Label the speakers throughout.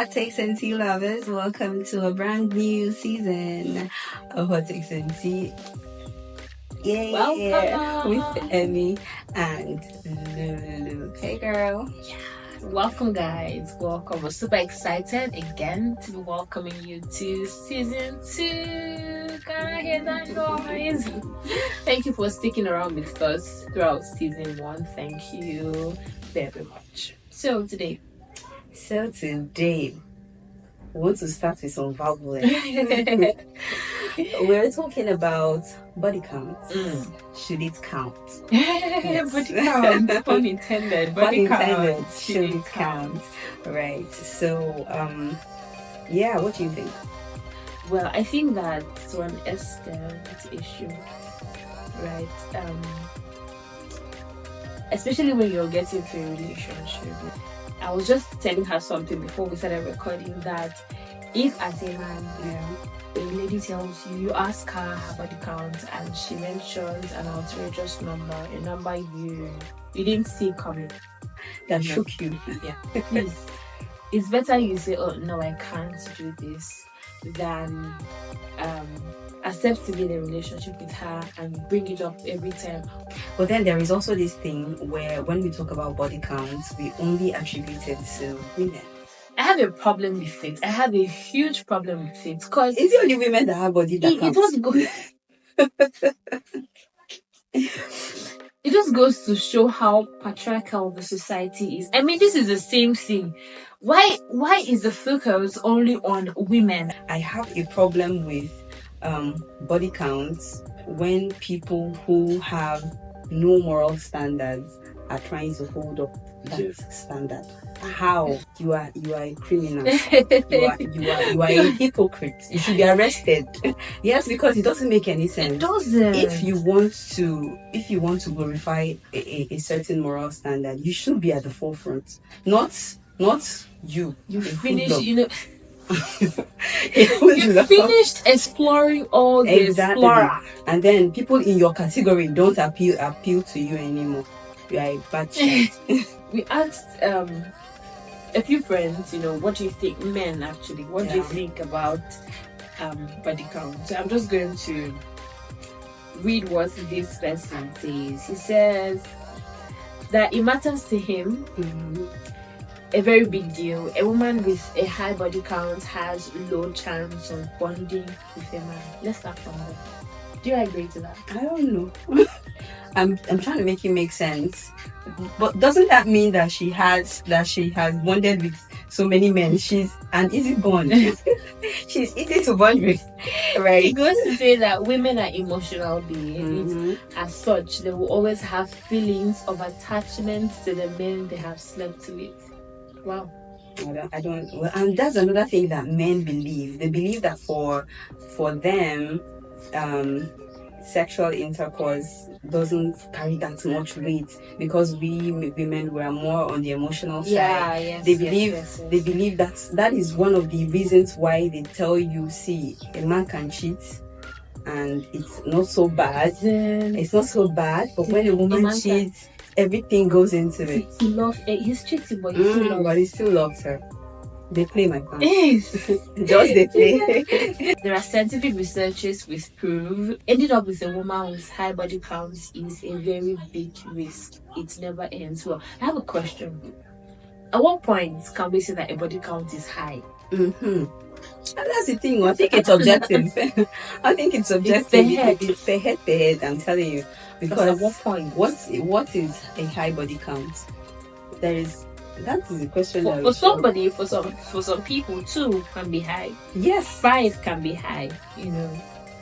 Speaker 1: Hot Takes and Tea lovers, welcome to a brand new season of Hot Takes and Tea. Yeah,
Speaker 2: Welcome.
Speaker 1: with Emmy and Lulu. Hey, girl.
Speaker 2: Welcome, guys. Welcome. We're super excited again to be welcoming you to season 2. Can I hear that noise? Thank you for sticking around with us throughout season 1. Thank you very much. So today,
Speaker 1: we want to start with some verbal. We're talking about body count. Should it count?
Speaker 2: Body count. Pun intended. Body count.
Speaker 1: Should it count? Right. So, what do you think?
Speaker 2: Well, I think that to an extent issue, right? Especially when you're getting into a relationship. I was just telling her something before we started recording that if as a man, a lady tells you, you ask her body count and she mentions an outrageous number, a number you didn't see coming,
Speaker 1: that shook you.
Speaker 2: Yeah, please. It's better you say, oh no, I can't do this, than accept to be in a relationship with her and bring it up every time.
Speaker 1: But then there is also this thing where when we talk about body counts, we only attribute it to women.
Speaker 2: I have a problem with it. I have a huge problem with it because
Speaker 1: it's the only women that have body that counts.
Speaker 2: It just goes to show how patriarchal the society is. I mean, this is the same thing. Why is the focus only on women?
Speaker 1: I have a problem with body counts when people who have no moral standards are trying to hold up that standard. How? You are a criminal. You are a hypocrite. You should be arrested. Yes, because it doesn't make any sense.
Speaker 2: It doesn't.
Speaker 1: If you want to glorify a certain moral standard, you should be at the forefront. Not you.
Speaker 2: You finish, you finished exploring all the explorer.
Speaker 1: And then people in your category don't appeal to you anymore. You are a bad child.
Speaker 2: We asked a few friends, what do you think, men actually, what do you think about body count? So I'm just going to read what this person says. He says that it matters to him. A very big deal. A woman with a high body count has low chance of bonding with a man. Let's start from there. Do you agree to that?
Speaker 1: I don't know. I'm trying to make it make sense. But doesn't that mean that she has bonded with so many men? She's an easy bond. She's easy to bond with, right?
Speaker 2: It goes to say that women are emotional beings. As such, they will always have feelings of attachment to the men they have slept with. Wow.
Speaker 1: I don't. Well, and that's another thing that men believe. They believe that for them, sexual intercourse doesn't carry that much weight because we women were more on the emotional side.
Speaker 2: Yes,
Speaker 1: they believe that is one of the reasons why they tell you, see, a man can cheat and it's not so bad. It's not so bad, but when a woman cheats, everything goes into it.
Speaker 2: He's cheating, but
Speaker 1: he still loves her. They play, my friend. Just they play.
Speaker 2: There are scientific researches which prove ending up with a woman with high body counts is a very big risk. It never ends well. I have a question. At what point can we say that a body count is high?
Speaker 1: And that's the thing. I think it's objective. It's per head. I'm telling you. Because
Speaker 2: at what point?
Speaker 1: What is a high body count? That is the question.
Speaker 2: For somebody, for some people, 2 can be high.
Speaker 1: Yes,
Speaker 2: 5 can be high.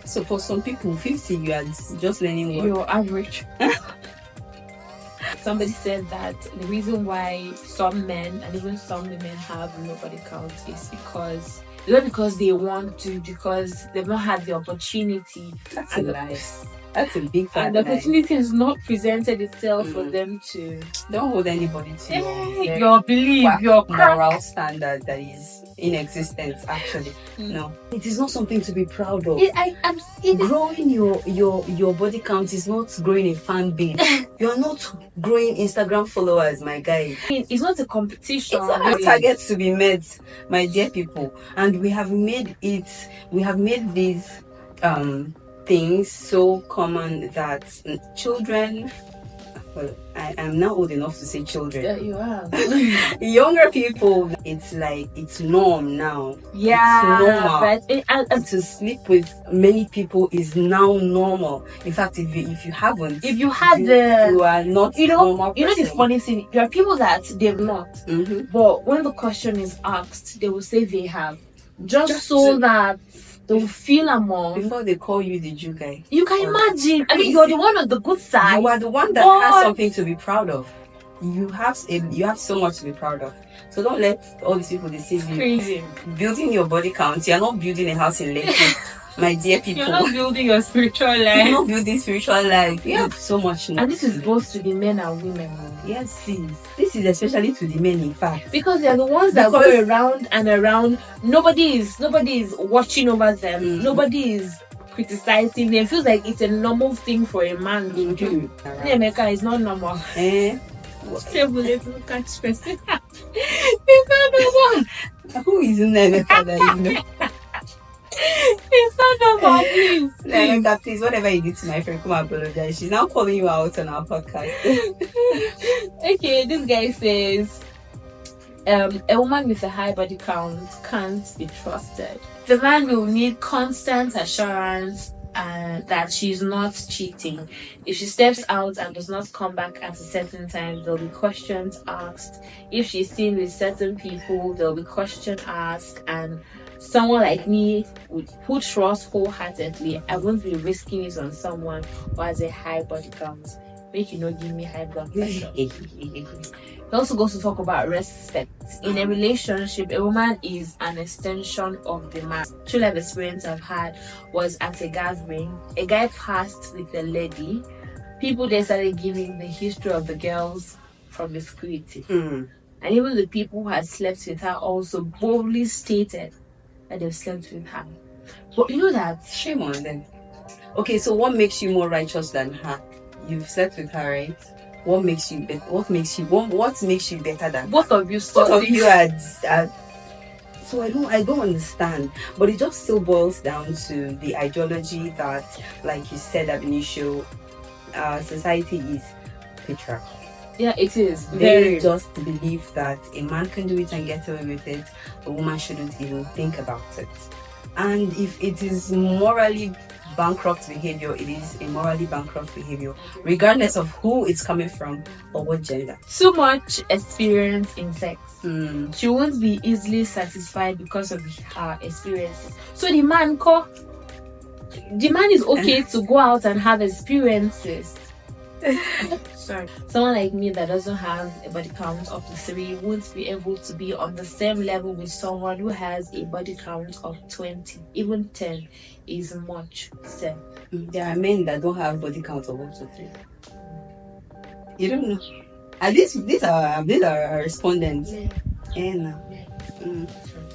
Speaker 1: So for some people, 50, you are just learning what
Speaker 2: you're average. Somebody said that the reason why some men and even some women have low body count is because not because they want to, because they've not had the opportunity.
Speaker 1: That's a lie. That's a big fact.
Speaker 2: And the opportunity has not presented itself for them to.
Speaker 1: Don't hold anybody to
Speaker 2: your belief, your
Speaker 1: moral standard that is in existence. Actually, no, it is not something to be proud of. Growing your body count is not growing a fan base. You are not growing Instagram followers, my guys.
Speaker 2: It's not a competition.
Speaker 1: It's not a target to be met, my dear people. And we have made these things so common that children, well, I am now old enough to say children.
Speaker 2: Yeah, you are.
Speaker 1: Younger people, it's like it's norm now.
Speaker 2: Yeah,
Speaker 1: it's normal.
Speaker 2: But
Speaker 1: to sleep with many people is now normal. In fact, if you haven't,
Speaker 2: you are not normal. You know the funny thing, there are people that they've not. But when the question is asked, they will say they have, just so that they will feel among
Speaker 1: before they call you the Jew guy.
Speaker 2: You can imagine. I mean, you're the one on the good side.
Speaker 1: You are the one that has something to be proud of. You have so much to be proud of. So don't let all these people deceive you.
Speaker 2: Crazy.
Speaker 1: Building your body count. You're not building a house in Lekki, my dear people.
Speaker 2: You're not building your spiritual life.
Speaker 1: You're not building spiritual life. You have so much more.
Speaker 2: And this is both to the men and women.
Speaker 1: Yes, please. This is especially to the men, in fact.
Speaker 2: Because they're the ones that go around and around. Nobody is watching over them. Nobody is criticizing them. It feels like it's a normal thing for a man to do. Emeka is not normal. It's not normal.
Speaker 1: Who is in Emeka that you know?
Speaker 2: It's not normal, please.
Speaker 1: Emeka, please, whatever you did to my friend, come apologize. She's now calling you out on our podcast.
Speaker 2: Okay, this guy says, a woman with a high body count can't be trusted. The man will need constant assurance that she's not cheating. If she steps out and does not come back at a certain time, there'll be questions asked. If she's seen with certain people, there'll be questions asked. And someone like me who trusts wholeheartedly, I won't be risking it on someone who has a high body count. Make you give me high blood pressure. He also goes to talk about respect. In a relationship, a woman is an extension of the man. True life experience I've had was at a gathering. A guy passed with a lady. People there started giving the history of the girls from the security. And even the people who had slept with her also boldly stated that they've slept with her. But you know that?
Speaker 1: Shame on them. Okay, so what makes you more righteous than her? You've slept with her, right? What makes you better than
Speaker 2: both of you?
Speaker 1: Both of you are. So I don't understand. But it just still boils down to the ideology that, like you said at the initial, society is patriarchal.
Speaker 2: Yeah, it is.
Speaker 1: They just believe that a man can do it and get away with it. A woman shouldn't even think about it. And if it is morally bankrupt behavior, it is a morally bankrupt behavior, regardless of who it's coming from or what gender.
Speaker 2: Too much experience in sex. She won't be easily satisfied because of her experiences. So the man is okay to go out and have experiences. Sorry. Someone like me that doesn't have a body count up to 3 won't be able to be on the same level with someone who has a body count of 20. Even 10 is much said.
Speaker 1: There are men that don't have body count of up to 3. You don't know. At least these are respondents.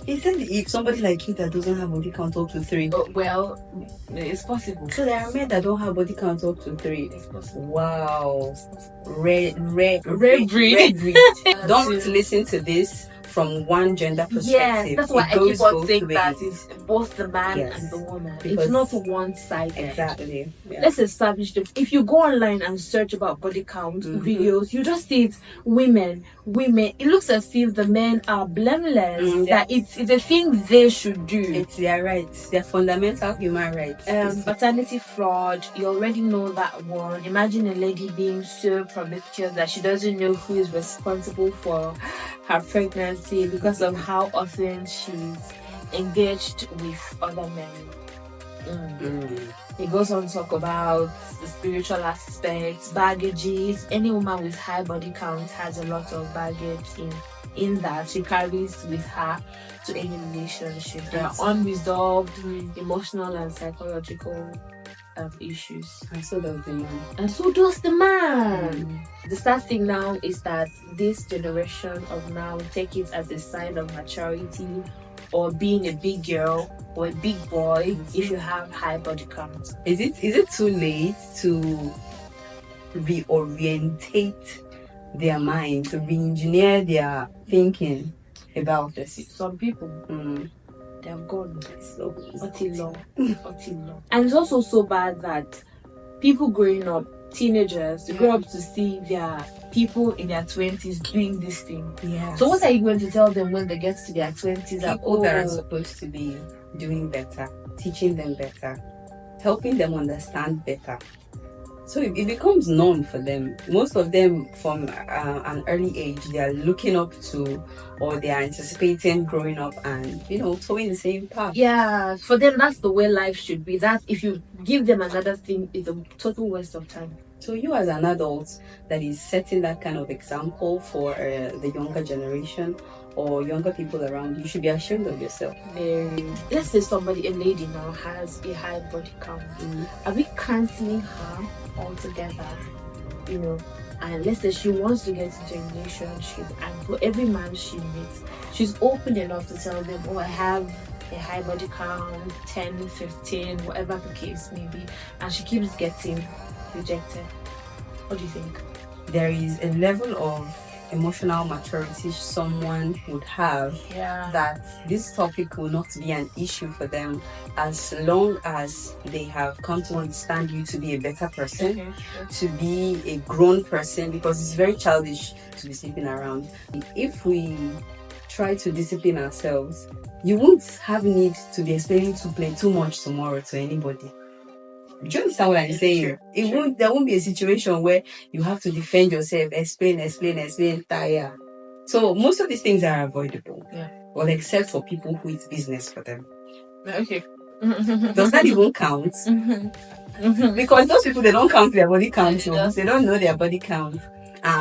Speaker 1: He said if somebody like you that doesn't have body count up to 3.
Speaker 2: Well, it's possible.
Speaker 1: So there are men that don't have body count up to 3.
Speaker 2: It's possible.
Speaker 1: Wow. Red
Speaker 2: breed.
Speaker 1: Don't listen to this from one gender perspective.
Speaker 2: Yes, that's why I keep on saying that it's both the man and the woman. It's not one-sided.
Speaker 1: Exactly. Yeah.
Speaker 2: Let's establish that if you go online and search about body count videos, you just see it's women. It looks as if the men are blameless. That it's a thing they should do.
Speaker 1: It's their rights, their fundamental human rights.
Speaker 2: Maternity fraud, you already know that one. Imagine a lady being so promiscuous that she doesn't know who is responsible for her pregnancy because of how often she's engaged with other men. He goes on to talk about the spiritual aspects, baggages. Any woman with high body count has a lot of baggage in that she carries with her to any relationship. There are unresolved emotional and psychological issues.
Speaker 1: And so does the man.
Speaker 2: The sad thing now is that this generation of now take it as a sign of maturity or being a big girl or a big boy if you have high body count.
Speaker 1: Is it too late to reorientate their mind, to re-engineer their thinking about this?
Speaker 2: Some people, they have gone
Speaker 1: So
Speaker 2: long. And it's also so bad that people growing up, teenagers, they grow up to see their people in their 20s doing this thing.
Speaker 1: Yeah.
Speaker 2: So what are you going to tell them when they get to their 20s?
Speaker 1: People that are supposed to be doing better, teaching them better, helping them understand better. So it becomes norm for them. Most of them from an early age, they are looking up to, or they are anticipating growing up and, towing the same path.
Speaker 2: Yeah, for them, that's the way life should be. That if you give them another thing, it's a total waste of time.
Speaker 1: So you as an adult that is setting that kind of example for the younger generation or younger people around you, should be ashamed of yourself.
Speaker 2: Let's say a lady now has a high body count. Are we cancelling her altogether? And let's say she wants to get into a relationship, and for every man she meets, she's open enough to tell them, oh, I have a high body count, 10, 15, whatever the case may be, and she keeps getting rejected. What do you think?
Speaker 1: There is a level of emotional maturity someone would have that this topic will not be an issue for them, as long as they have come to understand you to be a better person, to be a grown person, because it's very childish to be sleeping around. If we try to discipline ourselves, you won't have need to be explaining to play too much tomorrow to anybody. Do you understand what I'm saying? There won't be a situation where you have to defend yourself, explain, tire. So most of these things are avoidable.
Speaker 2: Yeah.
Speaker 1: Well, except for people who it's business for them.
Speaker 2: Okay.
Speaker 1: Does that even count? Because those people, they don't count their body count. They don't know their body count.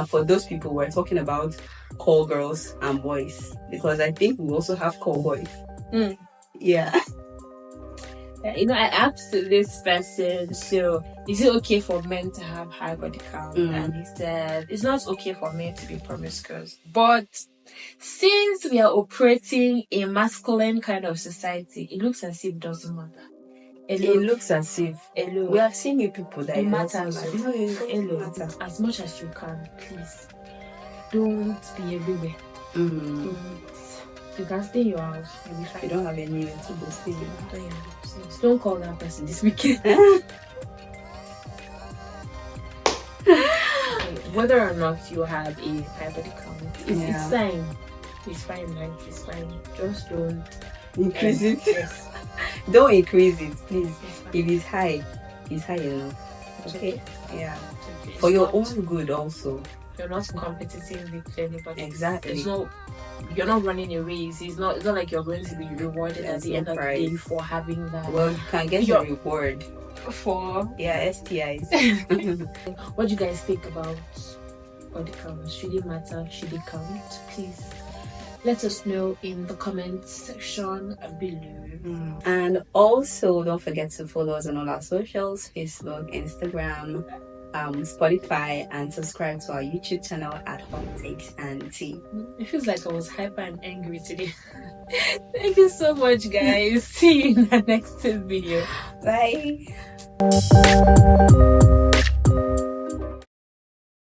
Speaker 1: For those people, we're talking about call girls and boys. Because I think we also have call boys. Yeah.
Speaker 2: I asked this person, so is it okay for men to have high body count? And he said, it's not okay for men to be promiscuous. But since we are operating in a masculine kind of society, it looks as if it doesn't matter.
Speaker 1: It looks as if we have seen you people that
Speaker 2: it matters. As much as you can, please don't be everywhere. You can stay in your house. You'll be fine.
Speaker 1: You don't have anywhere to go, stay in your house.
Speaker 2: Don't call that person this weekend. Whether or not you have a high body count, it's fine. It's fine, right? It's fine. Just don't
Speaker 1: increase it. Yes. Don't increase it, please. If it's high enough. Okay? Yeah.
Speaker 2: Okay.
Speaker 1: For your own good also.
Speaker 2: You're not competitive with anybody.
Speaker 1: Exactly.
Speaker 2: You're not running a race. It's not like you're going to be rewarded at the end of the day for having that.
Speaker 1: Well, you can get your reward
Speaker 2: for
Speaker 1: STIs.
Speaker 2: What do you guys think about body count? Should it matter? Should it count? Please let us know in the comment section below.
Speaker 1: And also don't forget to follow us on all our socials: Facebook, Instagram, Spotify, and subscribe to our YouTube channel at Hot Takes and Tea.
Speaker 2: It feels like I was hyper and angry today. Thank you so much, guys. See you in the next video.
Speaker 1: Bye.